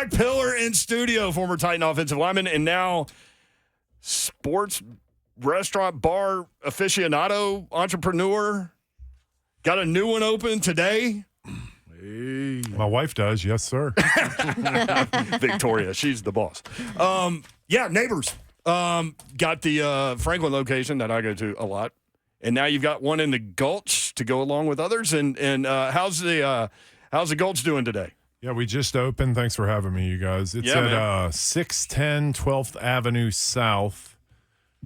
Zach Pillar in studio, former Titan offensive lineman, and now sports restaurant bar aficionado, entrepreneur. Got a new one open today. Hey. My wife does, yes, sir. Victoria, she's the boss. Neighbors. Got the Franklin location that I go to a lot, and now you've got one in the Gulch to go along with others. And how's the Gulch doing today? Yeah, we just opened. Thanks for having me, you guys. It's at 610 12th Avenue South,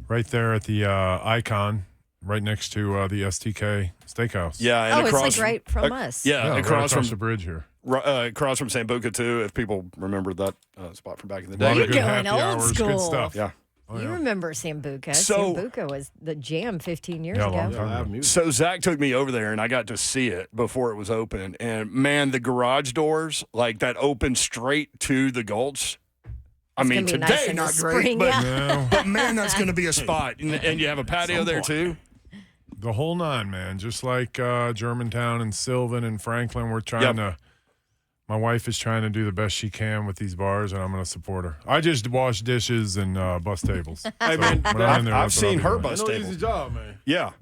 right there at the Icon, right next to the STK Steakhouse. Yeah, and it's like right from us. Yeah, across from the bridge here. Across from Sambuca, too, if people remember that spot from back in the day. You're good going happy old hours, school. good stuff. Yeah. Oh, You yeah. remember Sambuca. So- Sambuca was the jam 15 years Yeah, a ago. long time ago. So Zach took me over there, and I got to see it before it was open. And, man, the garage doors, like that open straight to the Gulch. I mean, gonna be today, nice in the not great, spring, but, yeah. but, man, that's going to be a spot. And you have a patio there, too? The whole nine, man. Just like Germantown and Sylvan and Franklin, we're trying to. My wife is trying to do the best she can with these bars, and I'm going to support her. I just wash dishes and bust tables. Hey, man, when I'm in there, I've that's what I'll seen be her doing. bust No tables. easy job, man. Yeah.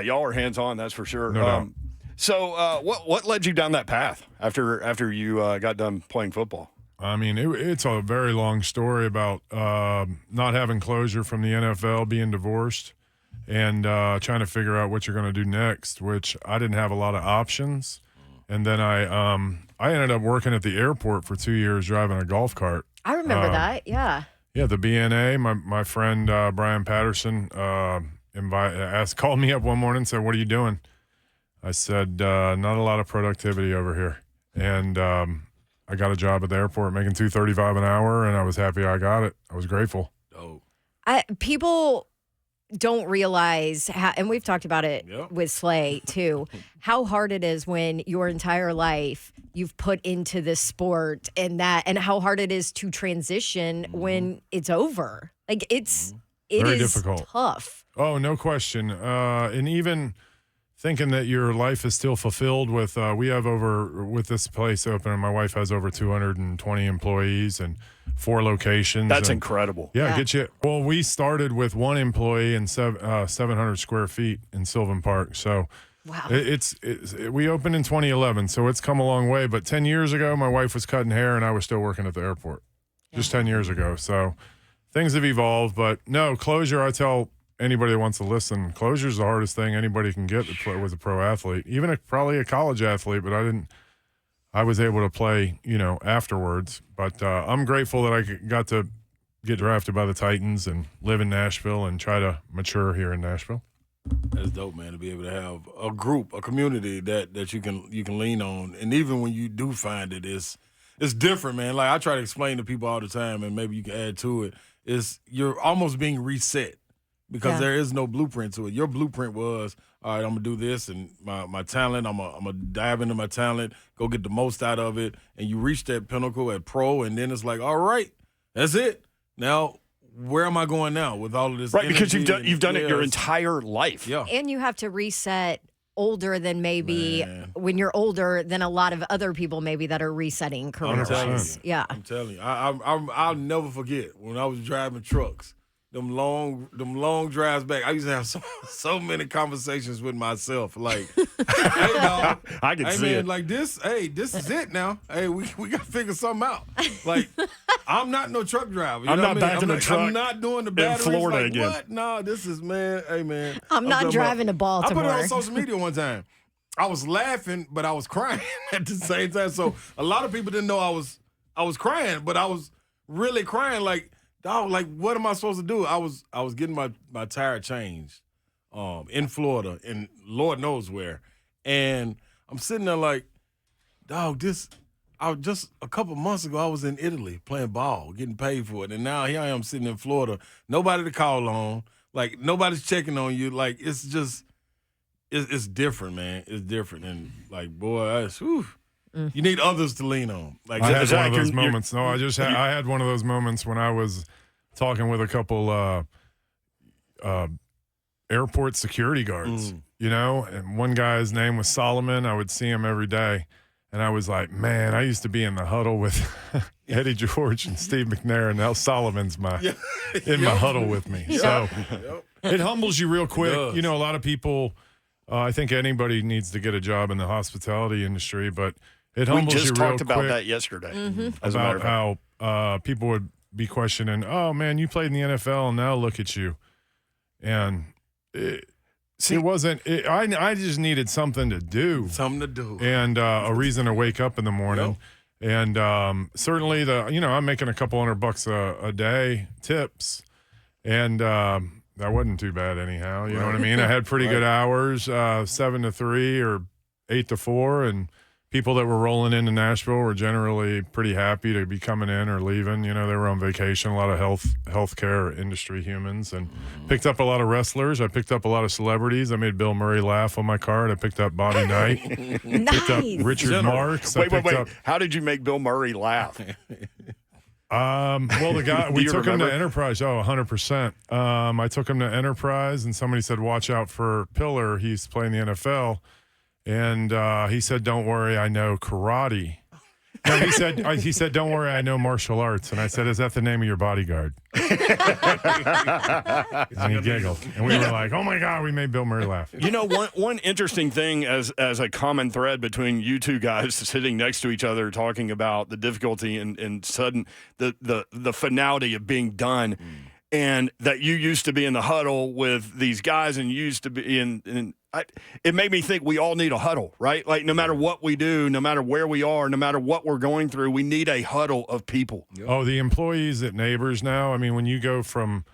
Y'all are hands-on, that's for sure. No doubt. So what led you down that path after you got done playing football? I mean, it's a very long story about not having closure from the NFL, being divorced, and trying to figure out what you're going to do next, which I didn't have a lot of options. And then I ended up working at the airport for 2 years driving a golf cart. I remember that, yeah. Yeah, the BNA. My friend Brian Patterson called me up one morning and said, "What are you doing?" I said, "Not a lot of productivity over here." And I got a job at the airport making $2.35 an hour, and I was happy I got it. I was grateful. Oh, People don't realize how, and we've talked about it with Slay too, how hard it is when your entire life you've put into this sport and how hard it is to transition when it's over. Like it Very is difficult. tough. Oh, no question. And even thinking that your life is still fulfilled with with this place open, and my wife has over 220 employees and 4 locations. That's and, incredible. Yeah, get you. Well, we started with 1 employee and 700 square feet in Sylvan Park. So Wow. we opened in 2011, so it's come a long way. But 10 years ago, my wife was cutting hair, and I was still working at the airport. Just 10 years ago. So things have evolved. But no, closure, I tell anybody that wants to listen, closure is the hardest thing anybody can get that was a pro athlete, even probably a college athlete, but I was able to play, afterwards. But I'm grateful that I got to get drafted by the Titans and live in Nashville and try to mature here in Nashville. that's dope, man. To be able to have a group, a community that you can lean on, and even when you do find it, it's different, man. Like I try to explain to people all the time, and maybe you can add to it. Is you're almost being reset. Because there is no blueprint to it. Your blueprint was, all right, I'm going to do this, and my talent, I'm gonna dive into my talent, go get the most out of it, and you reach that pinnacle at pro, and then it's like, all right, that's it. Now, where am I going now with all of this Right, because energy you've done it your yes. entire life. Yeah. And you have to reset older than maybe when you're older than a lot of other people maybe that are resetting career-wise. 100%. Yeah. I'm telling you, I'll never forget when I was driving trucks. Them long drives back. I used to have so many conversations with myself. Like, hey, dog. I can see man, it. like this. Hey, this is it now. Hey, we got to figure something out. Like, I'm not no truck driver. You I'm know not what I mean? backing a truck I'm not doing the in batteries. Florida like, again. What? No, this is man. Hey, man. I'm not talking driving to I Baltimore. put it on social media one time. I was laughing, but I was crying at the same time. So a lot of people didn't know I was crying, but I was really crying. Like, dog, like what am I supposed to do? I was getting my tire changed in Florida, and Lord knows where. And I'm sitting there like, dog, just a couple months ago, I was in Italy playing ball, getting paid for it. And now here I am sitting in Florida, nobody to call on. Like, nobody's checking on you. Like, it's just, it's different, man. It's different. And, like, boy, you need others to lean on. Like, I had Zach, one of those you're- moments. No, I had one of those moments when I was talking with a couple airport security guards, and one guy's name was Solomon. I would see him every day. And I was like, man, I used to be in the huddle with Eddie George and Steve McNair, and now Solomon's my huddle with me. So it humbles you real quick. You know, a lot of people, I think anybody needs to get a job in the hospitality industry, but it humbles you real quick. We just talked about that yesterday. About how people would be questioning, oh, man, you played in the NFL, and now look at you. And it wasn't. I just needed something to do. Something to do. And a reason to wake up in the morning. Yep. And certainly I'm making a couple $100 a day tips. And that wasn't too bad anyhow. You know what I mean? I had pretty good hours, 7 to 3 or 8 to 4. And people that were rolling into Nashville were generally pretty happy to be coming in or leaving. You know, they were on vacation, a lot of healthcare industry humans, and picked up a lot of wrestlers. I picked up a lot of celebrities. I made Bill Murray laugh on my card. I picked up Bobby Knight. Nice. Picked up Richard Marks. Wait. How did you make Bill Murray laugh? Well, the guy, we took him to Enterprise. 100%. I took him to Enterprise, and somebody said, watch out for Pillar. He's playing the NFL. And he said, don't worry, I know karate. No, he said, don't worry, I know martial arts. And I said, is that the name of your bodyguard? And he giggled. And we were like, oh, my God, we made Bill Murray laugh. You know, one interesting thing as a common thread between you two guys sitting next to each other talking about the difficulty and sudden the finality of being done, and that you used to be in the huddle with these guys and you used to be it made me think we all need a huddle, right? Like no matter what we do, no matter where we are, no matter what we're going through, we need a huddle of people. Oh, the employees at Neighbors now, I mean, when you go from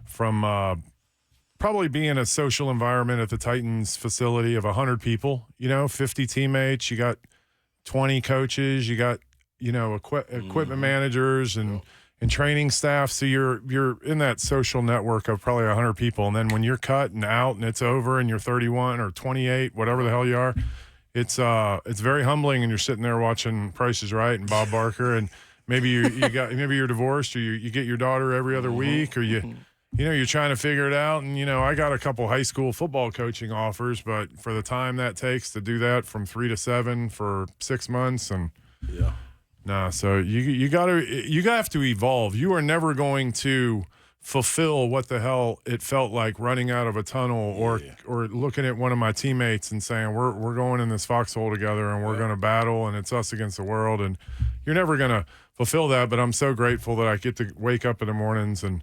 probably being a social environment at the Titans facility of 100 people, 50 teammates, you got 20 coaches, you got, equipment managers and training staff. So you're in that social network of probably 100 people. And then when you're cut and out and it's over and you're 31 or 28, whatever the hell you are, it's very humbling. And you're sitting there watching Price is Right and Bob Barker, and maybe maybe you're divorced, or you get your daughter every other week, or you're trying to figure it out. And, I got a couple high school football coaching offers, but for the time that takes to do that from 3 to 7 for 6 months, and nah, so you have to evolve. You are never going to fulfill what the hell it felt like running out of a tunnel or looking at one of my teammates and saying, we're going in this foxhole together and we're going to battle and it's us against the world. And you're never going to fulfill that. But I'm so grateful that I get to wake up in the mornings and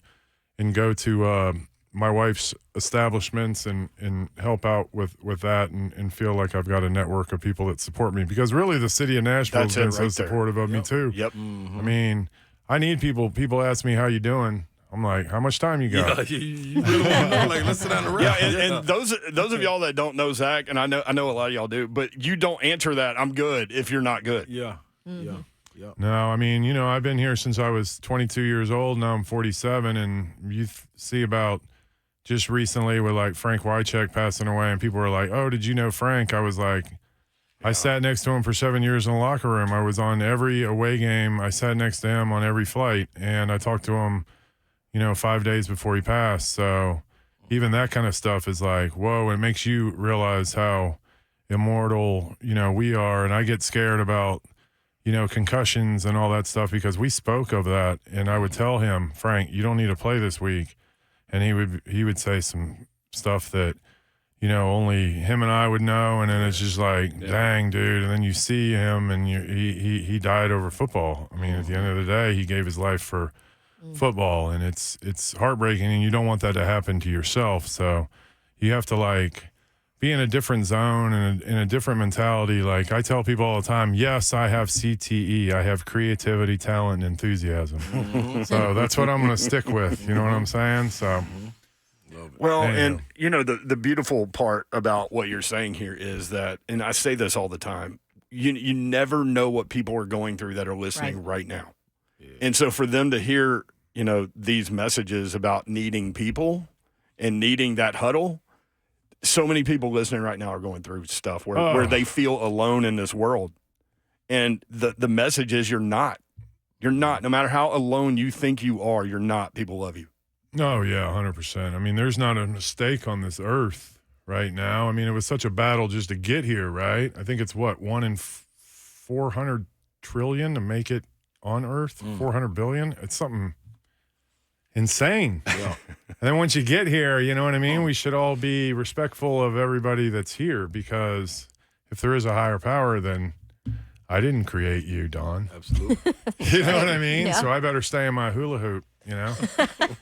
go to my wife's establishments and help out with that and feel like I've got a network of people that support me, because really the city of Nashville has been so supportive of me too. Yep. I mean, I need people. People ask me, how you doing? I'm like, how much time you got? Yeah, you really want to know, like, let's sit down the rest. And those of y'all that don't know Zach, and I know a lot of y'all do, but you don't answer that, I'm good, if you're not good. Yeah. No, I mean, I've been here since I was 22 years old. Now I'm 47, and you see about just recently with like Frank Wycheck passing away, and people were like, oh, did you know Frank? I was like, I sat next to him for 7 years in the locker room. I was on every away game. I sat next to him on every flight, and I talked to him, 5 days before he passed. So even that kind of stuff is like, whoa, it makes you realize how immortal, we are. And I get scared about, concussions and all that stuff, because we spoke of that, and I would tell him, Frank, you don't need to play this week. And he would say some stuff that, only him and I would know. And then it's just like, dang, dude. And then you see him, and he died over football. I mean, at the end of the day, he gave his life for football, and it's heartbreaking, and you don't want that to happen to yourself. So you have to be in a different zone and in a different mentality. Like I tell people all the time, yes, I have CTE. I have creativity, talent, and enthusiasm. So that's what I'm going to stick with. You know what I'm saying? So, well, and the beautiful part about what you're saying here is that, and I say this all the time, you never know what people are going through that are listening right now. Yeah. And so for them to hear, these messages about needing people and needing that huddle, so many people listening right now are going through stuff where they feel alone in this world. And the message is you're not. You're not. No matter how alone you think you are, you're not. People love you. Oh, yeah, 100%. I mean, there's not a mistake on this earth right now. I mean, it was such a battle just to get here, right? I think it's 1 in 400 trillion to make it on Earth. 400 billion. It's something insane. Yeah. And then once you get here, you know what I mean? We should all be respectful of everybody that's here, because if there is a higher power, then I didn't create you, Dawn. Absolutely. You know what I mean? Yeah. So I better stay in my hula hoop, you know?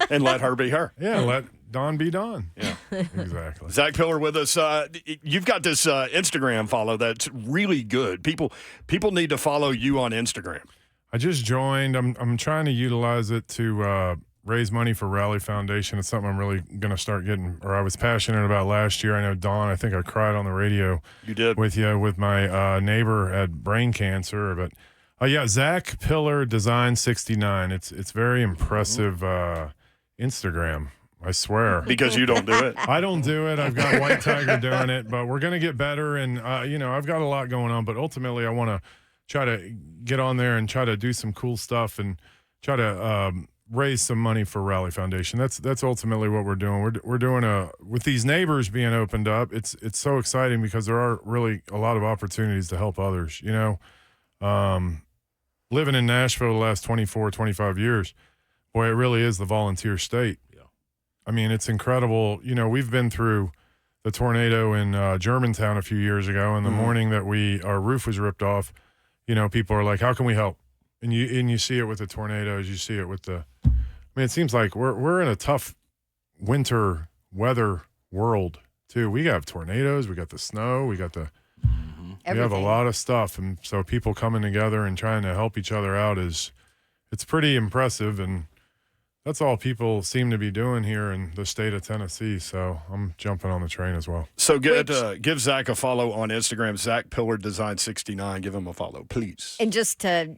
And let her be her. Yeah, let Dawn be Dawn. Yeah. Exactly. Zach Pillar with us. You've got this Instagram follow that's really good. People need to follow you on Instagram. I just joined. I'm trying to utilize it to raise money for Rally Foundation. It's something I'm really going to start getting, or I was passionate about last year. I know, Dawn, I think I cried on the radio You did. with you, with my neighbor had brain cancer. But yeah, Zach Pillar Design 69. It's very impressive Instagram, I swear. Because you don't do it. I don't do it. I've got White Tiger doing it, but we're going to get better. And, I've got a lot going on, but ultimately I want to try to get on there and try to do some cool stuff and try to raise some money for Rally Foundation. That's ultimately what we're doing. We're doing with these neighbors being opened up. It's so exciting because there are really a lot of opportunities to help others. Living in Nashville the last 24, 25 years, boy, it really is the volunteer state. Yeah. I mean, it's incredible. We've been through the tornado in Germantown a few years ago, and the morning that our roof was ripped off, people are like, how can we help? And you see it with the tornadoes, you see it with it seems like we're in a tough winter weather world too. We got tornadoes, we got the snow, we have a lot of stuff. And so people coming together and trying to help each other out it's pretty impressive. And that's all people seem to be doing here in the state of Tennessee. So I'm jumping on the train as well. So give Zach a follow on Instagram, Zach Pillar Design 69. Give him a follow, please. And just to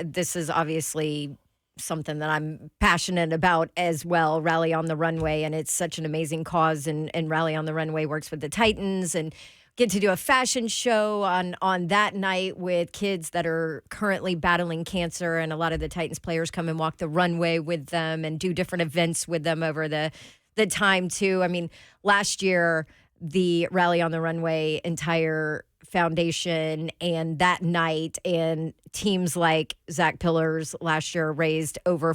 this is obviously something that I'm passionate about as well, Rally on the Runway, and it's such an amazing cause, and Rally on the Runway works with the Titans and get to do a fashion show on that night with kids that are currently battling cancer, and a lot of the Titans players come and walk the runway with them and do different events with them over the time too. I mean, last year the Rally on the Runway entire foundation and that night and teams like Zach Pillar's last year raised over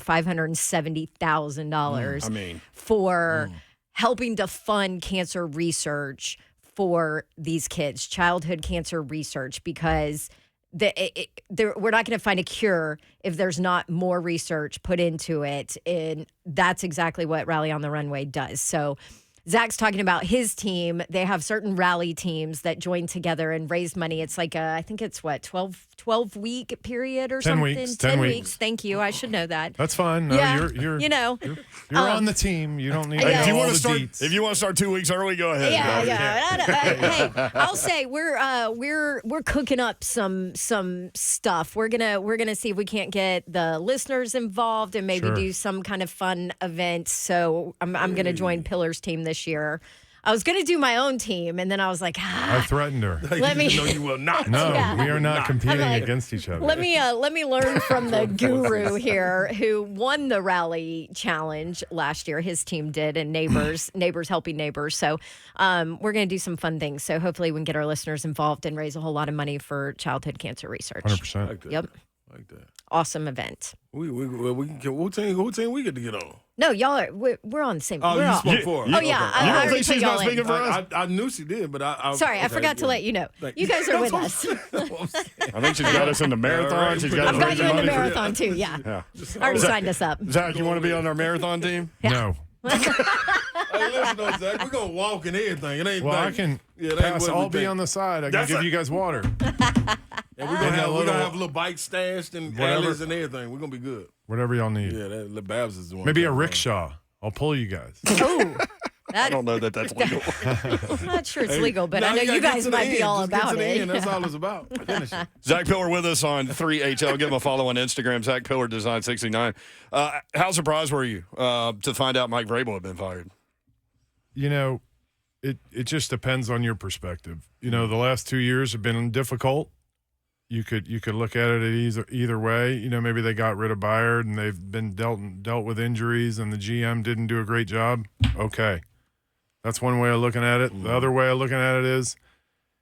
$570,000 for helping to fund cancer research for these kids, childhood cancer research, because we're not going to find a cure if there's not more research put into it. And that's exactly what Rally on the Runway does. So Zach's talking about his team. They have certain rally teams that join together and raise money. It's like I think it's 12-week period or 10 something. weeks. 10 weeks. Thank you. I should know that. That's fine. No, Yeah, you're you're on the team. You don't need Yeah. If you all want the to start, deets. if you want to start 2 weeks early, go ahead. Hey, I'll say we're cooking up some stuff. We're gonna see if we can't get the listeners involved and maybe Sure. do some kind of fun event. So I'm gonna join Pillar's team this year. I was gonna do my own team, and then I was like, I threatened her. let me. No, you will not. No, Yeah. we are not competing I'm like, against each other. Let me learn from the guru here who won the rally challenge last year. His team did, and neighbors helping neighbors. So we're going to do some fun things. So hopefully we can get our listeners involved and raise a whole lot of money for childhood cancer research. 100%. Like that. Yep. Like that. Awesome event. We who team we get to get on? No, we're on the same. Oh, we're you all, spoke for her. Oh yeah, Okay. You I don't already think put she's y'all not in. speaking for us? I knew she did, but I Sorry, I okay, forgot to yeah. let you know. Thank You guys are with That's us. what I'm saying. I think she's got us in the marathon. right. She's got us I've got raising you in the money for- marathon too. Yeah, Yeah. already signed us up. Zach, you want to be on our marathon team? No. Hey, listen, though, Zach, we're gonna walk and everything. It ain't. Well, I like- can Yeah, that ain't pass. what I'll we be think. on the side. I can That's give a- you guys water. And we're gonna And have a a little- little bike stashed and Whatever. alleys and everything. We're gonna be good. Whatever y'all need. Yeah, that Babs is the one. Maybe a rickshaw. I'll pull you guys. Oh, I that don't know that that's legal. I'm not sure it's legal, but Now I know gotta you get guys to the might be end. all Just get about to the it. end. That's all it's about. Finish it. Zach Pillar with us on 3HL. Give him a follow on Instagram, Zach Pillar Design 69. How surprised were you to find out Mike Vrabel had been fired? It just depends on your perspective. The last 2 years have been difficult. You could look at it either way. Maybe they got rid of Byard and they've been dealt with injuries and the GM didn't do a great job. Okay. That's one way of looking at it. The other way of looking at it is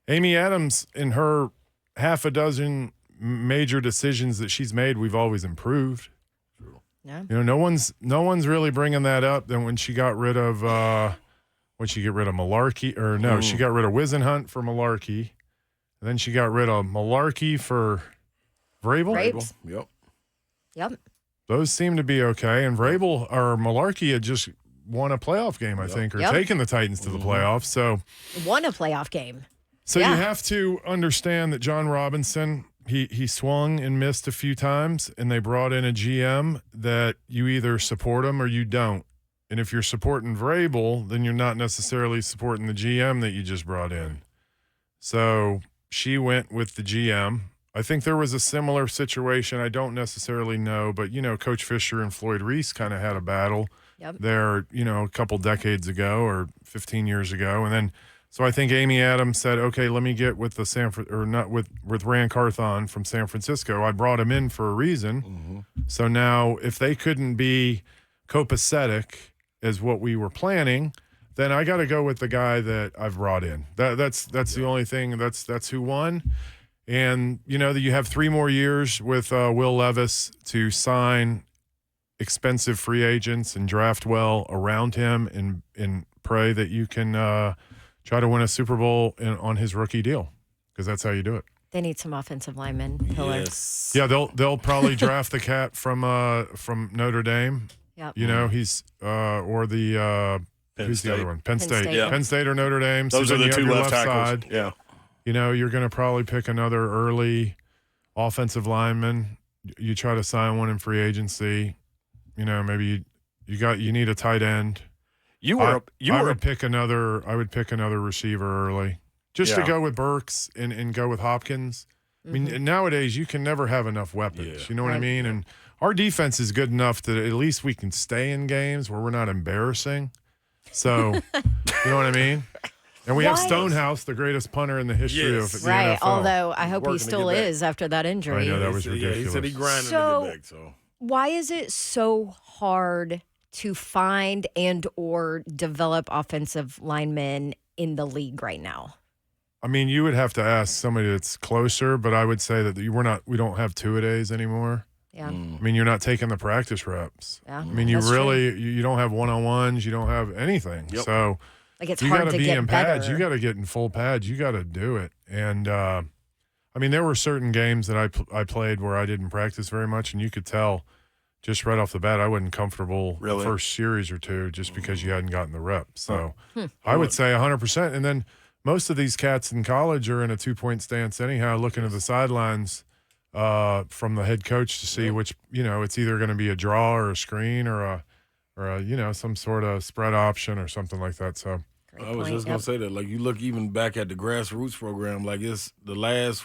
Amy Adams, in her half a dozen major decisions that she's made, we've always improved. Yeah. You know, no one's really bringing that up. Then when she got rid of Malarkey, or no, she got rid of Wisenhunt for Malarkey, and then she got rid of Malarkey for Vrabel. Yep. Those seem to be okay. And Vrabel or Malarkey had just won a playoff game, I think, or taken the Titans to the playoffs. So won a playoff game. So you have to understand that John Robinson, he swung and missed a few times, and they brought in a GM that you either support him or you don't. And if you're supporting Vrabel, then you're not necessarily supporting the GM that you just brought in. So she went with the GM. I think there was a similar situation. I don't necessarily know, but, you know, Coach Fisher and Floyd Reese kind of had a battle there, you know, a couple decades ago or 15 years ago. And then, so I think Amy Adams said, okay, let me get with with Rand Carthon from San Francisco. I brought him in for a reason. So now if they couldn't be copacetic as what we were planning, then I got to go with the guy that I've brought in. That's the only thing. That's who won. And, you know, that you have 3 more years with Will Levis to sign expensive free agents and draft well around him and pray that you can try to win a Super Bowl on his rookie deal, because that's how you do it. They need some offensive linemen. Yes. Yeah, they'll probably draft the cat from Notre Dame. Yep. You know, he's or the who's the other one? Penn State. Yeah. Penn State or Notre Dame. Those so are the two left tackles. Side. Yeah. You know, you're going to probably pick another early offensive lineman. You try to sign one in free agency. You know, maybe you need a tight end. I would pick another receiver early, just to go with Burks and go with Hopkins. I mean, nowadays you can never have enough weapons. Yeah. You know what I mean? And our defense is good enough that at least we can stay in games where we're not embarrassing. So, you know what I mean? And we have Stonehouse, the greatest punter in the history of the NFL. Although I hope he still back. is after that injury. I know, that was ridiculous. He said he grinded to get back. So why is it so hard to find and or develop offensive linemen in the league right now? I mean, you would have to ask somebody that's closer, but I would say that we don't have two-a-days anymore. Yeah. I mean, you're not taking the practice reps. Yeah. I mean, you don't have one-on-ones. You don't have anything. Yep. It's So you hard got to be get in better. pads. You got to get in full pads. You got to do it. And I mean, there were certain games that I played where I didn't practice very much, and you could tell just right off the bat I wasn't comfortable the first series or two just because you hadn't gotten the reps. So I would say 100%. And then most of these cats in college are in a 2-point stance anyhow, looking at the sidelines from the head coach to see which, you know, it's either going to be a draw or a screen or a you know, some sort of spread option or something like that. So I was just going to say that. Like, you look even back at the Grassroots Program, like it's the last,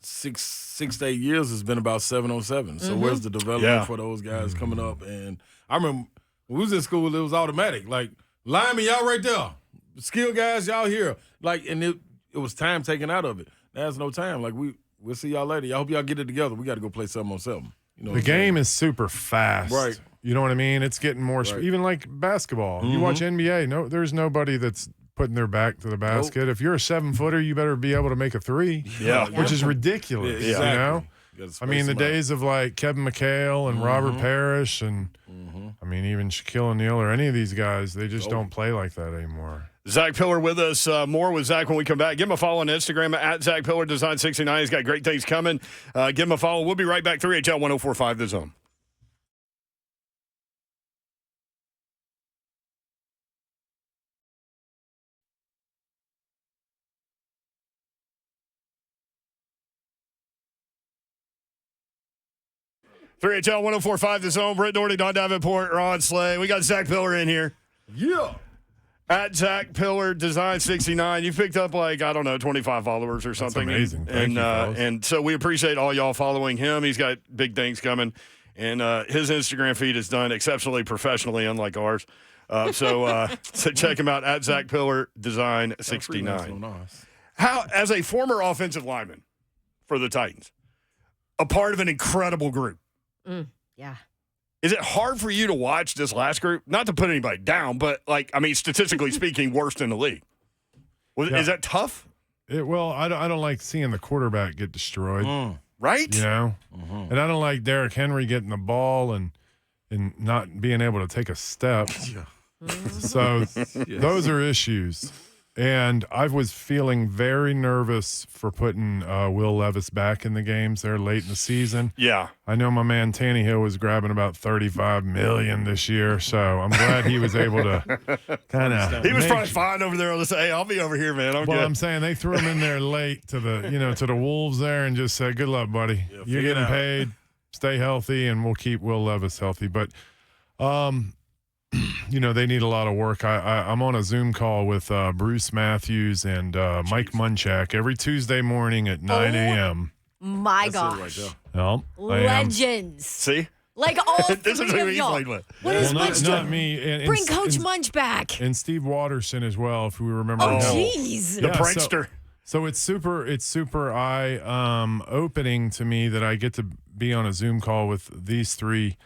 6 to 8 years has been about 7-on-7. So where's the development for those guys coming up? And I remember when we was in school, it was automatic. Like, linemen, y'all right there. Skill guys, y'all here. Like, and it was time taken out of it. There's no time. Like, we'll see y'all later. I hope y'all get it together. We got to go play 7-on-7. You know, the game is super fast. Right. You know what I mean? It's getting more, even like basketball. You watch NBA, there's nobody that's putting their back to the basket. If you're a 7-footer, you better be able to make a 3. Which is ridiculous. Yeah, exactly. You know? I mean, the days of like Kevin McHale and Robert Parrish and I mean, even Shaquille O'Neal or any of these guys, they just don't play like that anymore. Zach Pillar with us. More with Zach when we come back. Give him a follow on Instagram at Zach Pillar Design 69. He's got great things coming. Give him a follow. We'll be right back. 3HL 1045 The Zone. HL 1045 The Zone. Britt Doherty, Don Davenport, Ron Slay. We got Zach Pillar in here. Yeah. At Zach Pillar Design 69. You picked up 25 followers or something. That's amazing. Thank you, and so we appreciate all y'all following him. He's got big things coming. And his Instagram feed is done exceptionally professionally, unlike ours. So check him out at Zach Pillar Design 69. How, as a former offensive lineman for the Titans, a part of an incredible group. Yeah. Is it hard for you to watch this last group? Not to put anybody down, but statistically speaking, worst in the league. Is that tough? Well, I don't like seeing the quarterback get destroyed. Right? You know? And I don't like Derrick Henry getting the ball and not being able to take a step. So those are issues. And I was feeling very nervous for putting Will Levis back in the games there late in the season. Yeah. I know my man Tannehill was grabbing about $35 million this year, so I'm glad he was able to kind of. He was probably fine over there on the side. Hey, I'll be over here, man. I'm good. I'm saying they threw him in there late to the Wolves there and just said, "Good luck, buddy. You're getting paid. Stay healthy, and we'll keep Will Levis healthy." But, they need a lot of work. I'm on a Zoom call with Bruce Matthews and Mike Munchak every Tuesday morning at 9 a.m. My gosh. Well, Legends. See? Like all This is three who of he y'all. played with. What is Munch not doing? me. And, Bring Coach Munch back. and Steve Watterson as well, if we remember. Oh, him. jeez. The prankster. So it's super eye opening to me that I get to be on a Zoom call with these three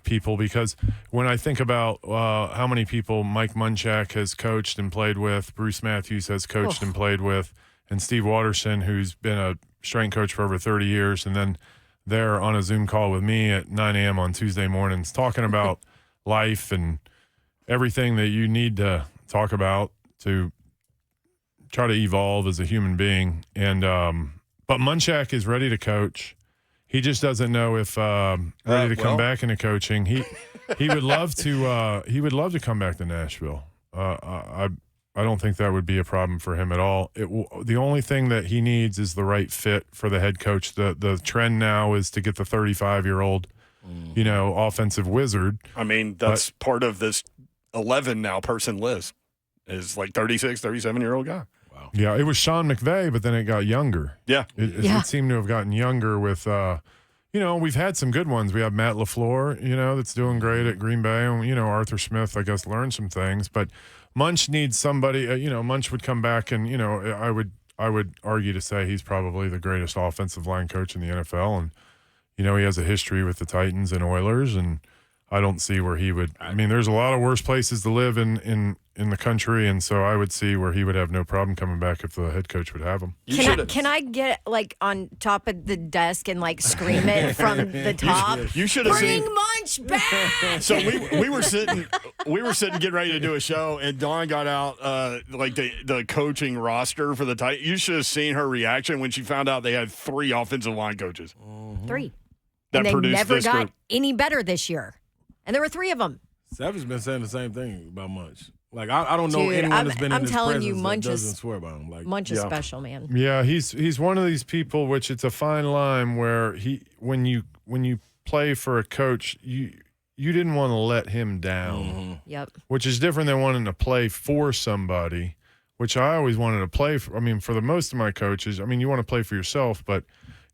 people, because when I think about how many people Mike Munchak has coached and played with, Bruce Matthews has coached and played with, and Steve Watterson, who's been a strength coach for over 30 years, and then they're on a Zoom call with me at 9 a.m. on Tuesday mornings talking about life and everything that you need to talk about to try to evolve as a human being. And but Munchak is ready to coach. He just doesn't know if ready to come back into coaching. He would love to come back to Nashville. I don't think that would be a problem for him at all. The only thing that he needs is the right fit for the head coach. The trend now is to get the 35-year-old, offensive wizard. I mean, that's part of this 11 now person list is like 36, 37-year-old guy. Wow. Yeah, it was Sean McVay, but then it got younger. Yeah. It seemed to have gotten younger with, we've had some good ones. We have Matt LaFleur, that's doing great at Green Bay. And, Arthur Smith, I guess, learned some things. But Munch needs somebody, Munch would come back and, I would argue to say he's probably the greatest offensive line coach in the NFL. And, he has a history with the Titans and Oilers, and I don't see where he would. I mean, there's a lot of worse places to live in the country, and so I would see where he would have no problem coming back if the head coach would have him. Can I get on top of the desk and scream it from the top? You should have seen. Bring Munch back. So we were sitting getting ready to do a show, and Dawn got out the coaching roster for the Titans. You should have seen her reaction when she found out they had 3 offensive line coaches. 3. That and they produced never this got group. any better this year. And there were 3 of them. Savage been saying the same thing about Munch. I don't know Dude, anyone that's been in his telling you, presence Munch that is- doesn't swear about him. Munch is special, man. Yeah, he's one of these people, which it's a fine line where when you play for a coach, you didn't want to let him down. Yep. Which is different than wanting to play for somebody, which I always wanted to play for. I mean, for the most of my coaches, you want to play for yourself, but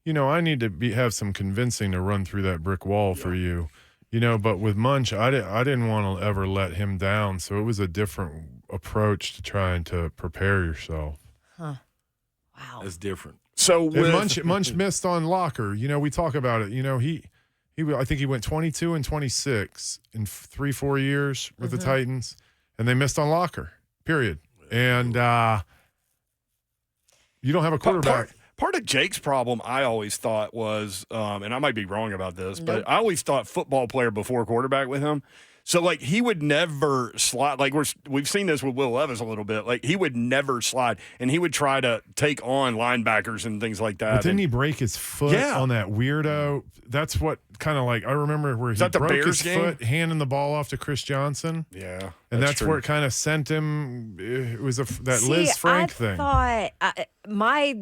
I need to have some convincing to run through that brick wall for you. But with Munch, I didn't want to ever let him down, so it was a different approach to trying to prepare yourself. Huh. Wow. That's different. So Munch missed on Locker. We talk about it. I think he went 22 and 26 in 3-4 years with the Titans, and they missed on Locker. Period. And you don't have a quarterback. Part of Jake's problem, I always thought was, and I might be wrong about this, but I always thought football player before quarterback with him. So, he would never slide. We've seen this with Will Levis a little bit. He would never slide, and he would try to take on linebackers and things like that. But didn't he break his foot on that weirdo? That's what kind of I remember where he broke his foot handing the ball off to Chris Johnson. Yeah. And that's where it kind of sent him. It was that Liz Frank thing. My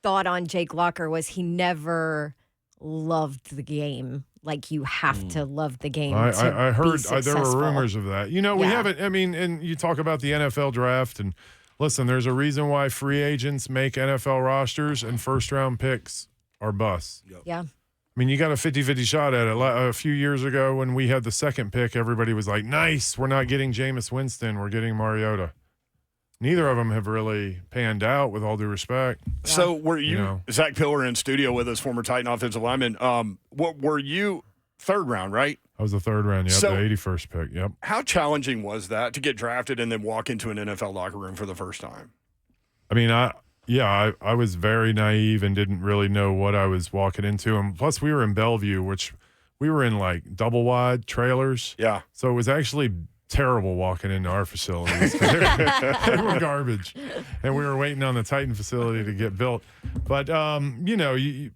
thought on Jake Locker was he never loved the game. You have to love the game. I heard be there were rumors of that. We haven't. And you talk about the NFL draft, and listen, there's a reason why free agents make NFL rosters and first round picks are busts. Yep. Yeah. You got a 50-50 shot at it. A few years ago when we had the second pick, everybody was like, nice, we're not getting Jameis Winston, we're getting Mariota. Neither of them have really panned out, with all due respect. So were you Zach Pillar in studio with us, former Titan offensive lineman? What were you 3rd round, right? I was the 3rd round, the 81st pick, yep. How challenging was that to get drafted and then walk into an NFL locker room for the first time? Yeah, I was very naive and didn't really know what I was walking into. And plus, we were in Bellevue, which we were in like double wide trailers. Yeah. So it was actually terrible walking into our facilities. They were garbage. And we were waiting on the Titan facility to get built. But, you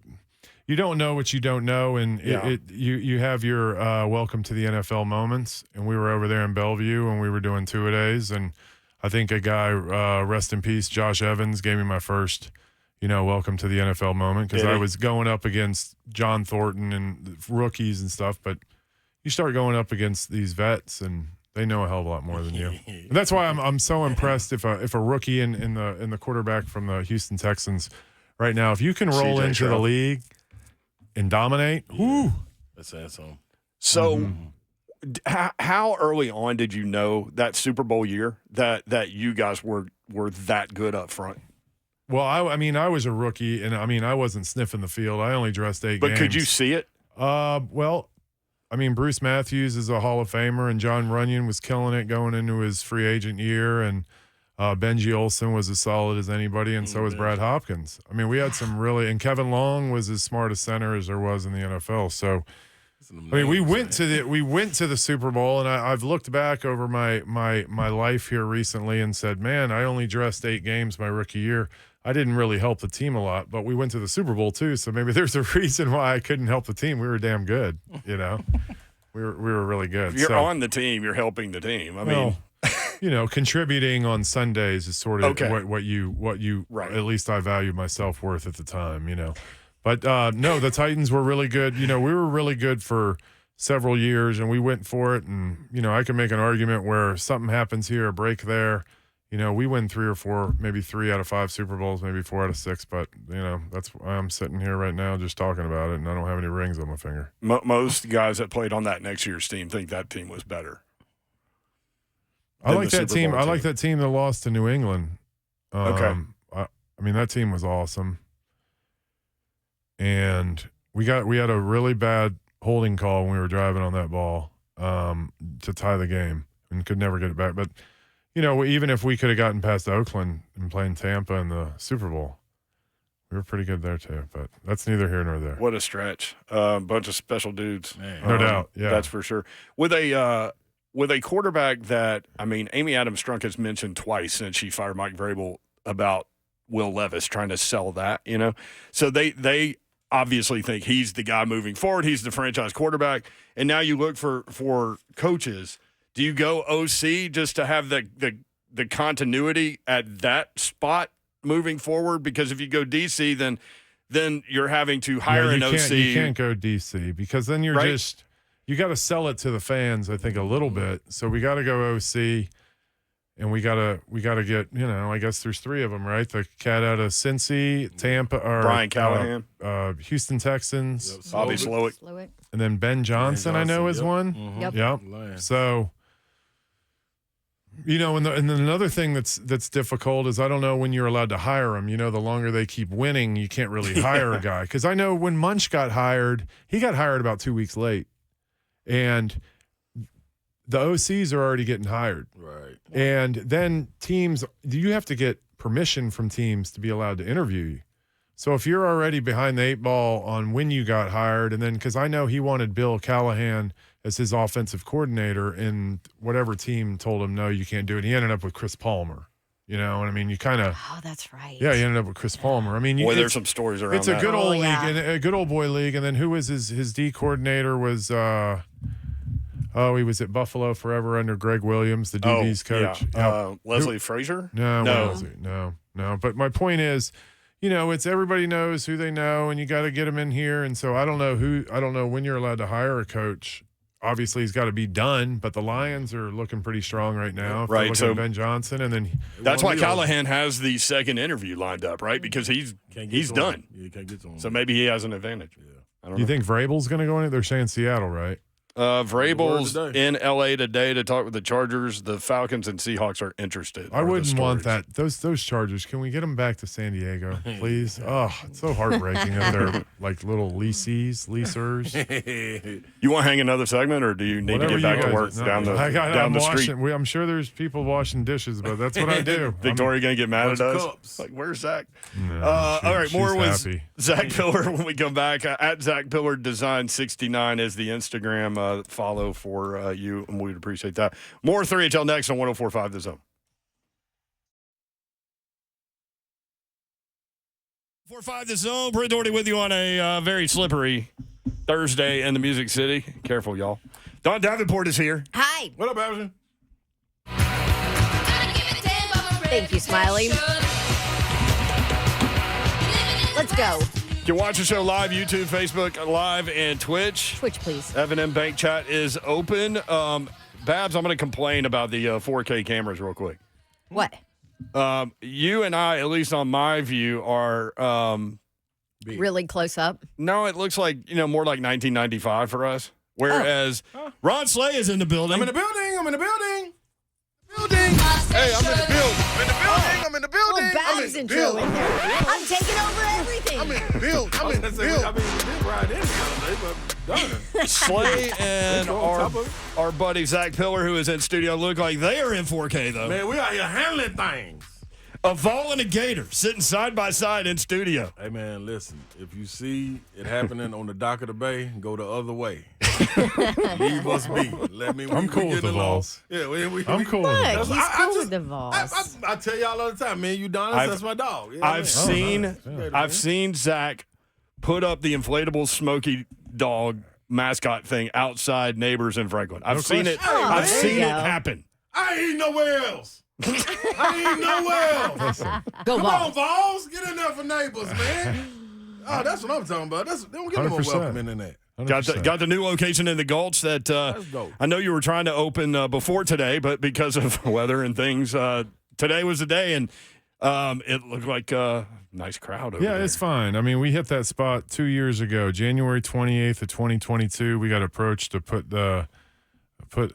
don't know what you don't know. And you have your welcome to the NFL moments. And we were over there in Bellevue and we were doing two-a-days. And I think a guy, rest in peace, Josh Evans, gave me my first, welcome to the NFL moment because I was going up against John Thornton and rookies and stuff. But you start going up against these vets, and they know a hell of a lot more than you. And that's why I'm so impressed if a rookie in the quarterback from the Houston Texans right now, if you can roll into the league and dominate, whoo, that's awesome. So. How early on did you know that Super Bowl year that you guys were that good up front? Well, I was a rookie, and I wasn't sniffing the field. I only dressed 8 games. But could you see it? Bruce Matthews is a Hall of Famer, and John Runyon was killing it going into his free agent year, and Benji Olsen was as solid as anybody, and so was Brad Hopkins. We had some really – and Kevin Long was as smart a center as there was in the NFL, so – we went to the Super Bowl, and I've looked back over my life here recently and said, man, I only dressed 8 games my rookie year. I didn't really help the team a lot, but we went to the Super Bowl too, so maybe there's a reason why I couldn't help the team. We were damn good, We were really good. If you're on the team, you're helping the team. Contributing on Sundays is sort of what you right. At least I value my self-worth at the time, But no, the Titans were really good. We were really good for several years, and we went for it. And, I can make an argument where something happens here, a break there. We win 3 or 4, maybe 3 out of 5 Super Bowls, maybe 4 out of 6. But, that's why I'm sitting here right now just talking about it, and I don't have any rings on my finger. Most guys that played on that next year's team think that team was better. I like that team. I like that team that lost to New England. Okay. That team was awesome. And we had a really bad holding call when we were driving on that ball to tie the game and could never get it back. But, even if we could have gotten past Oakland and playing Tampa in the Super Bowl, we were pretty good there too. But that's neither here nor there. What a stretch. Bunch of special dudes. No doubt. Yeah. That's for sure. With a quarterback that, Amy Adams Strunk has mentioned twice since she fired Mike Vrabel about Will Levis trying to sell that, So they obviously think he's the guy moving forward. He's the franchise quarterback. And now you look for coaches. Do you go OC just to have the continuity at that spot moving forward? Because if you go DC, then you're having to hire an OC. You can't go DC because then you're just – you got to sell it to the fans, I think, a little bit. So we got to go OC. And we gotta get, I guess there's 3 of them, right? The cat out of Cincy, Tampa, or Brian Callahan, Houston Texans, Bobby Slowick, and then Ben Johnson. I know is one. Mm-hmm. Yep. So, and then another thing that's difficult is I don't know when you're allowed to hire them. The longer they keep winning, you can't really hire a guy because I know when Munch got hired, he got hired about 2 weeks late, and the OCs are already getting hired. Right. And then teams, you have to get permission from teams to be allowed to interview you. So if you're already behind the 8 ball on when you got hired, and then because I know he wanted Bill Callahan as his offensive coordinator, and whatever team told him, no, you can't do it. He ended up with Chris Palmer. You kind of. Oh, that's right. Yeah, he ended up with Chris Palmer. There's some stories around. It's a good old league, and a good old boy league. And then who was his D coordinator was. He was at Buffalo forever under Greg Williams, the DB's coach. Yeah. Leslie Frazier? No. But my point is, it's everybody knows who they know, and you got to get them in here. And so I don't know when you're allowed to hire a coach. Obviously, he's got to be done, but the Lions are looking pretty strong right now. Right. So Ben Johnson, and then that's why Callahan has the second interview lined up, right? Because he's done. Yeah, you can't get to him. So maybe he has an advantage. Yeah. I don't know. Do you think Vrabel's going to go in it? They're saying Seattle, right? Vrabel's today. in L.A. today to talk with the Chargers. The Falcons and Seahawks are interested. I are the wouldn't want stories. that. Those Chargers. Can we get them back to San Diego, please? Oh, it's so heartbreaking that they're like little leasers. You want to hang another segment, or do you need Whatever to get back you to guys- work no, down the I'm street? washing, I'm sure there's people washing dishes, but that's what I do. Victoria going to get mad at Bunch of us? cups. Like, where's Zach? No, All right, more she's with happy. Zach Pillar when we come back. At Zach Pillar Design 69 is the Instagram follow for you, and we'd appreciate that. More 3HL next on 104.5 The Zone. 4-5 The Zone. Britt Doherty with you on a very slippery Thursday in the Music City. Careful, y'all. Don Davenport is here. Hi. What up, Ashton? Thank you, Smiley. Let's go. You can watch the show live, YouTube, Facebook Live, and Twitch. Twitch, please. F&M Bank Chat is open. Babs, I'm going to complain about the 4K cameras real quick. What? You and I, at least on my view, are Really close up? no, it looks like, more like 1995 for us. Whereas Ron Slay is in the building. I'm in the building. I'm in the building. Hey, I'm in the building. I'm in the building. I'm in the building. Well, I'm Babs in the intro building. in there. I'm taking over everything. I'm in the building. I'm in the building. I mean, we did ride in the other day, but done. Slay and Go on top of our buddy Zach Pillar, who is in studio, look like they are in 4K, though. Man, we out here handling things. A Vol and a Gator sitting side by side in studio. Hey, man, listen. If you see it happening on the dock of the bay, go the other way. Leave us be. Let me. I'm cool with the Vols. Yeah, I'm cool with Look, it. he's cool with the Vols. I tell y'all all the time, man. You Donis, that's my dog. Yeah, man. I've seen Zach put up the inflatable Smokey dog mascot thing outside Neighbors in Franklin. I've seen it. Oh, I've there seen you it go. happen. I ain't nowhere else. I ain't nowhere else. Go Come Vols. on, Vols. Get in there for Neighbors, man. Oh, that's what I'm talking about. They don't get no more 100%. welcoming than that. 100%. Got the new location in the Gulch that dope. I know you were trying to open before today, but because of weather and things, today was the day, and it looked like a nice crowd over Yeah, there. it's fine. I mean, we hit that spot 2 years ago, January 28th of 2022. We got approached to put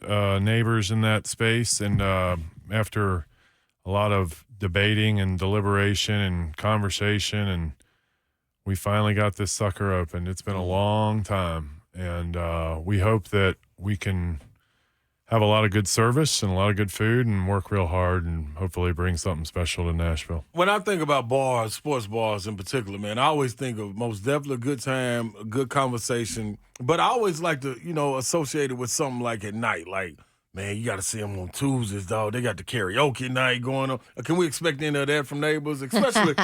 Neighbors in that space, and after a lot of debating and deliberation and conversation, and we finally got this sucker open. It's been a long time, and we hope that we can have a lot of good service and a lot of good food and work real hard and hopefully bring something special to Nashville. When I think about bars, sports bars in particular, man, I always think of most definitely a good time, a good conversation. But I always like to, associate it with something like at night. Like, man, you got to see them on Tuesdays, dog. They got the karaoke night going on. Can we expect any of that from Neighbors? Especially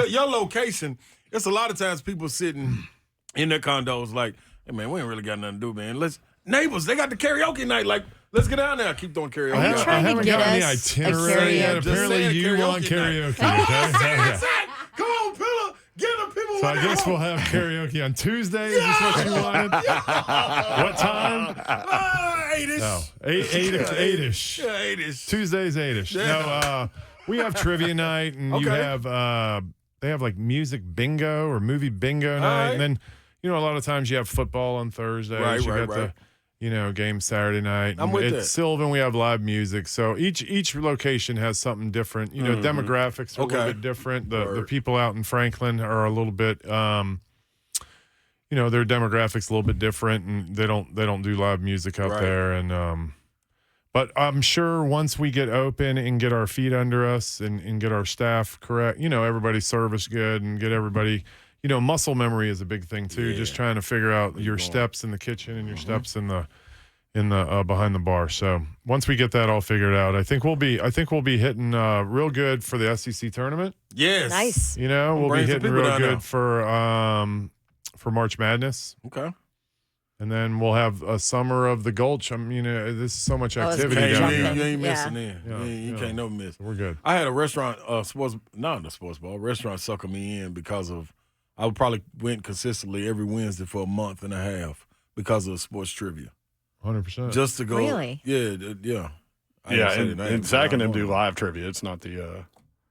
your location. It's a lot of times people sitting in their condos like, hey, man, we ain't really got nothing to do, man. Neighbors, they got the karaoke night. Like, let's get down there. Keep doing karaoke. Are you trying to haven't get got any us a itinerary yet. karaoke? Apparently, Just you saying want karaoke karaoke. Okay? Come on, Pillar. Get the people. So I guess we'll have karaoke on Tuesday. Is this what you wanted? What time? 8-ish. No, 8-ish. Yeah, 8-ish. Tuesday's 8-ish. Yeah. No, we have trivia night, and you Okay. have they have like music bingo or movie bingo night, right. and then a lot of times you have football on Thursdays. Right, you right, got right. the game Saturday night. I'm And with at that. Sylvan, we have live music. So each location has something different. Demographics are a little Okay. bit different. The Word. people out in Franklin are a little bit their demographics a little bit different, and they don't do live music out Right. there. And but I'm sure once we get open and get our feet under us and get our staff correct, everybody's service good and get everybody, muscle memory is a big thing too. Yeah. Just trying to figure out your going. steps in the kitchen and your steps in the behind the bar. So once we get that all figured out, I think we'll be hitting real good for the SEC tournament. Yes. Nice. We'll be bring some hitting people real down there. good for March Madness. Okay. And then we'll have a summer of the Gulch. this is so much Oh, it's activity crazy. down You there. ain't Yeah. missing in. Yeah, You yeah. can't never miss. We're good. I had a restaurant, not a sports bar, restaurant sucker me in because of, I would probably went consistently every Wednesday for a month and a half because of sports trivia. 100%. Just to go. Really? Yeah, yeah. I ain't Yeah, say the and name, but Zach and I them know do them. live trivia. It's not the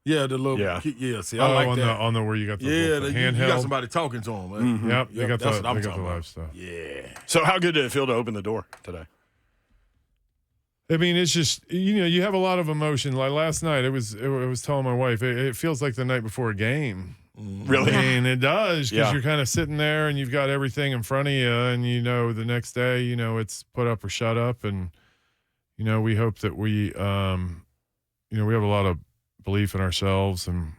Yeah, the little See, I like that. On the where you got the handheld. handheld. You got somebody talking to them. Mm-hmm. Yep, they got that's the what I'm they got talking the about. live stuff. Yeah. So how good did it feel to open the door today? I mean, it's just you have a lot of emotion. Like last night, it was telling my wife it feels like the night before a game. Really? And it does because Yeah. you're kind of sitting there and you've got everything in front of you, and the next day, it's put up or shut up, and we hope that we we have a lot of belief in ourselves, and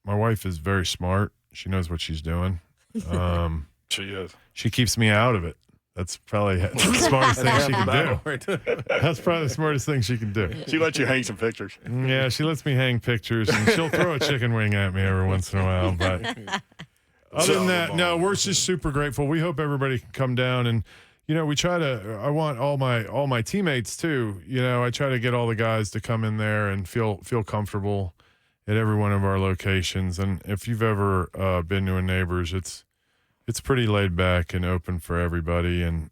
my wife is very smart. She knows what she's doing. She is. She keeps me out of it. That's probably the smartest thing she can do. That's probably the smartest thing she can do. She lets you hang some pictures. Yeah, she lets me hang pictures, and she'll throw a chicken wing at me every once in a while. But other than that, no, we're just super grateful. We hope everybody can come down, and we try to. I want all my teammates too. I try to get all the guys to come in there and feel comfortable at every one of our locations. And if you've ever been to a Neighbors, it's pretty laid back and open for everybody, and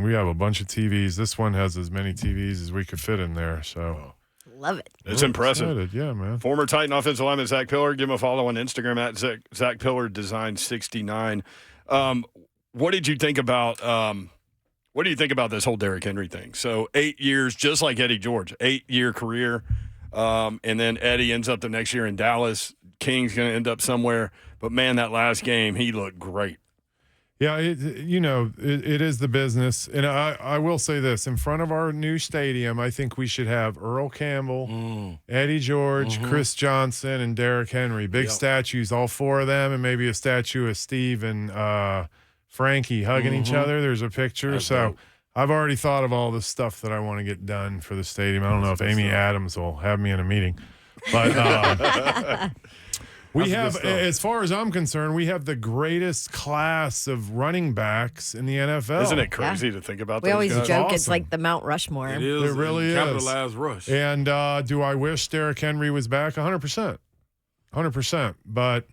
we have a bunch of TVs. This one has as many TVs as we could fit in there, so love it. It's impressive. Excited. Yeah, man. Former Titan offensive lineman Zach Pillar. Give him a follow on Instagram at Zach Pillar Design 69. What did you think about this whole Derrick Henry thing? So 8 years, just like Eddie George, 8-year career, and then Eddie ends up the next year in Dallas. King's going to end up somewhere, but man, that last game he looked great. Yeah, it is the business. And I will say this. In front of our new stadium, I think we should have Earl Campbell, Eddie George, Chris Johnson, and Derrick Henry. Big statues, all four of them, and maybe a statue of Steve and Frankie hugging each other. There's a picture. That's so dope. I've already thought of all the stuff that I want to get done for the stadium. I don't know if Amy Adams will have me in a meeting. But we have, as far as I'm concerned, we have the greatest class of running backs in the NFL. Isn't it crazy to think about? We always guys? joke it's Awesome. like the Mount Rushmore. It is. It really is. Capitalized rush. And do I wish Derrick Henry was back? 100%. 100%. But,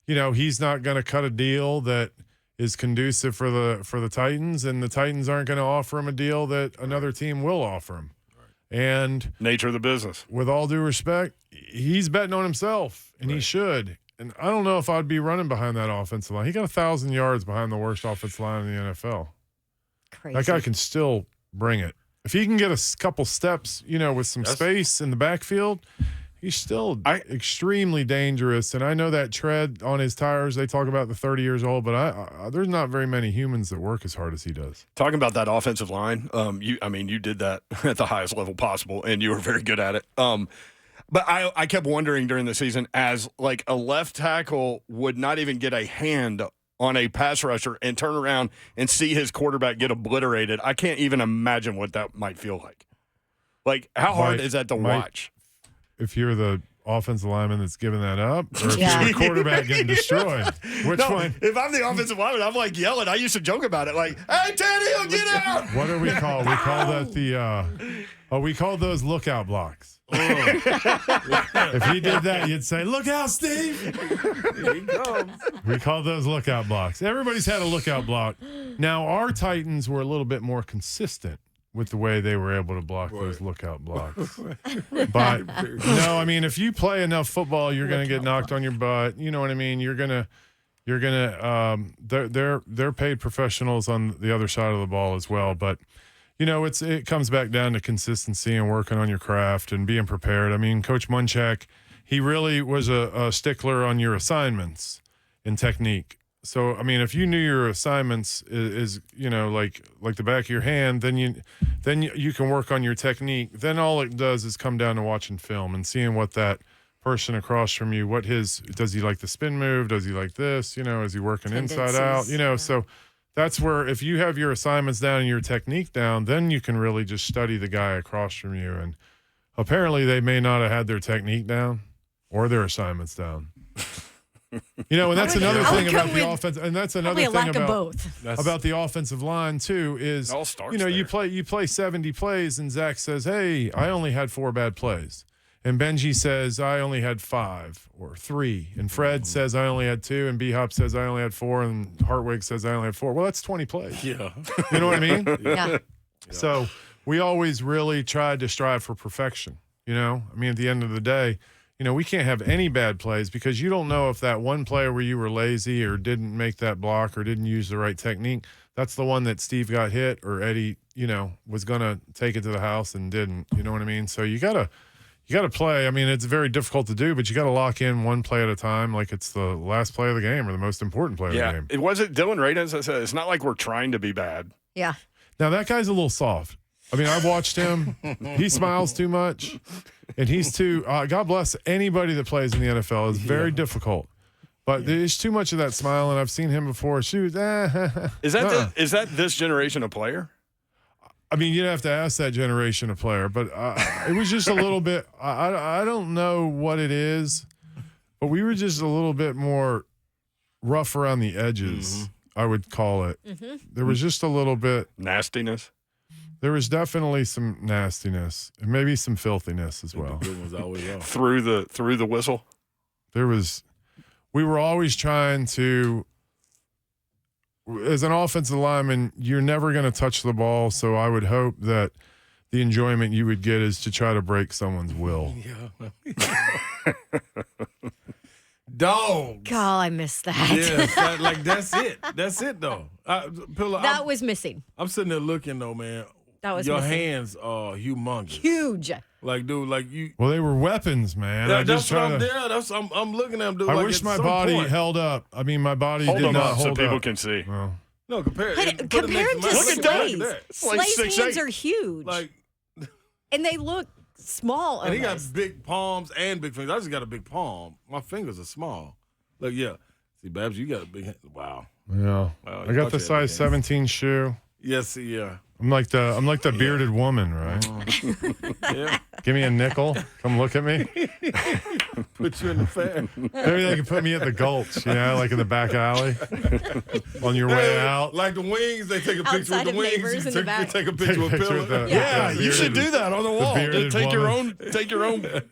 he's not going to cut a deal that is conducive for the Titans, and the Titans aren't going to offer him a deal that another team will offer him. And Nature of the business. with all due respect, he's betting on himself, and he should. And I don't know if I'd be running behind that offensive line. He got 1,000 yards behind the worst offensive line in the NFL. Crazy. That guy can still bring it. If he can get a couple steps, with some space in the backfield, he's still extremely dangerous. And I know that tread on his tires, they talk about the 30 years old, but there's not very many humans that work as hard as he does. Talking about that offensive line, you did that at the highest level possible, and you were very good at it. But I kept wondering during the season, as like a left tackle would not even get a hand on a pass rusher and turn around and see his quarterback get obliterated. I can't even imagine what that might feel like. Like, how hard is that to watch? If you're the offensive lineman that's giving that up, or if you're the quarterback getting destroyed, which one? If I'm the offensive lineman, I'm like yelling. I used to joke about it, like, "Hey, Teddy, get out!" What do we call? We call that we call those lookout blocks. If he did that, you'd say, "Look out, Steve!" Here he comes. We call those lookout blocks. Everybody's had a lookout block. Now, our Titans were a little bit more consistent with the way they were able to block those lookout blocks. But no, I mean, if you play enough football, you're going to get knocked on your butt. You know what I mean? They're paid professionals on the other side of the ball as well. But it comes back down to consistency and working on your craft and being prepared. I mean, Coach Munch, he really was a stickler on your assignments and technique. So, I mean, if you knew your assignments is like the back of your hand, then you can work on your technique. Then all it does is come down to watching film and seeing what that person across from you, does he like the spin move? Does he like this? Is he working inside out? So that's where if you have your assignments down and your technique down, then you can really just study the guy across from you. And apparently they may not have had their technique down or their assignments down. And that's another thing about the offense, and that's another thing about the offensive line too. Is you play 70 plays, and Zach says, "Hey, I only had 4 bad plays," and Benji says, "I only had 5 or 3," and Fred says, "I only had 2," and B-Hop says, "I only had 4," and Hartwig says, "I only had 4." Well, that's 20 plays. Yeah, you know what I mean? Yeah. So we always really tried to strive for perfection. I mean, at the end of the day, we can't have any bad plays because you don't know if that one player where you were lazy or didn't make that block or didn't use the right technique, that's the one that Steve got hit or Eddie, was going to take it to the house and didn't. You know what I mean? So you got to play. I mean, it's very difficult to do, but you got to lock in one play at a time like it's the last play of the game or the most important play of the game. It wasn't Dylan Radins. I said, it's not like we're trying to be bad. Yeah. Now, that guy's a little soft. I mean, I've watched him. He smiles too much, and he's too God bless anybody that plays in the NFL. It's very difficult. But there's too much of that smile, and I've seen him before. Shoot. Is that this generation of player? I mean, you'd have to ask that generation of player, but it was just a little bit I don't know what it is, but we were just a little bit more rough around the edges, I would call it. Mm-hmm. There was just a little bit. Nastiness? There was definitely some nastiness and maybe some filthiness as well. The good ones always are. Through the whistle? We were always trying to, as an offensive lineman, you're never going to touch the ball, so I would hope that the enjoyment you would get is to try to break someone's will. Yeah. Dogs. God, I missed that. Yes, that's it. That's it, though. That was missing. I'm sitting there looking, though, man. That was Your missing. hands are humongous. Huge. Like, dude, like you. Well, they were weapons, man. I'm looking at them, dude. I like wish at my some body point. held up. I mean, my body Hold did them not up so hold people up. can see. Well, No, compare Compare it him next to mine. Look at that. Slay's. It's like Slay's 6'8". hands are huge. Like, and they look small. and he got almost. big palms and big fingers. I just got a big palm. My fingers are small. Look, yeah. See, Babs, you got a big hand. Wow. yeah. Wow, I got the size 17 shoe. Yes, yeah. I'm like the bearded woman, right? Yeah. Give me a nickel. Come look at me. Put you in the fair. Maybe they can put me at the Gulch, like in the back alley on your way out. Like the wings, they take a picture Outside with the of wings. neighbors You in the back. take a picture with Picture Pillar. with the- Yeah, the you should bearded- do that on the wall. bearded Take your woman.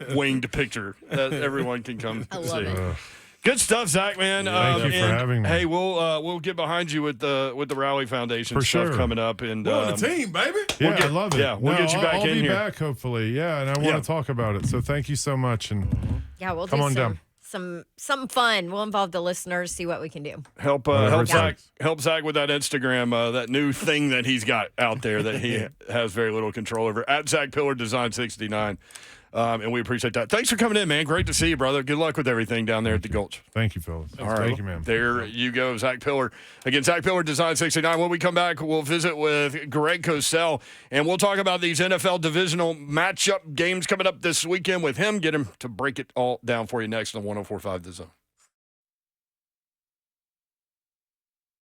own winged picture that everyone can come I love see. it. Good stuff, Zach, man. Thank you for and, having me. Hey, we'll get behind you with the Rally Foundation For stuff sure. coming up, and We're on the team, baby. Yeah, get- I love it. yeah, we'll get you back I'll in be here. back, hopefully. Yeah, and I want Yeah. to talk about it. So thank you so much. And Yeah, we'll Come do on down. some fun. We'll involve the listeners, see what we can do. help Zach with that Instagram, that new thing that he's got out there that he has very little control over. At Zach Pillar Design 69. And we appreciate that. Thanks for coming in, man. Great to see you, brother. Good luck with everything down there at the Gulch. thank you, fellas. All right. Thank you, man. There you go, Zach Pillar. Again, Zach Pillar, Design 69. When we come back, we'll visit with Greg Cosell, and we'll talk about these NFL divisional matchup games coming up this weekend with him. Get him to break it all down for you next on 104.5 The Zone.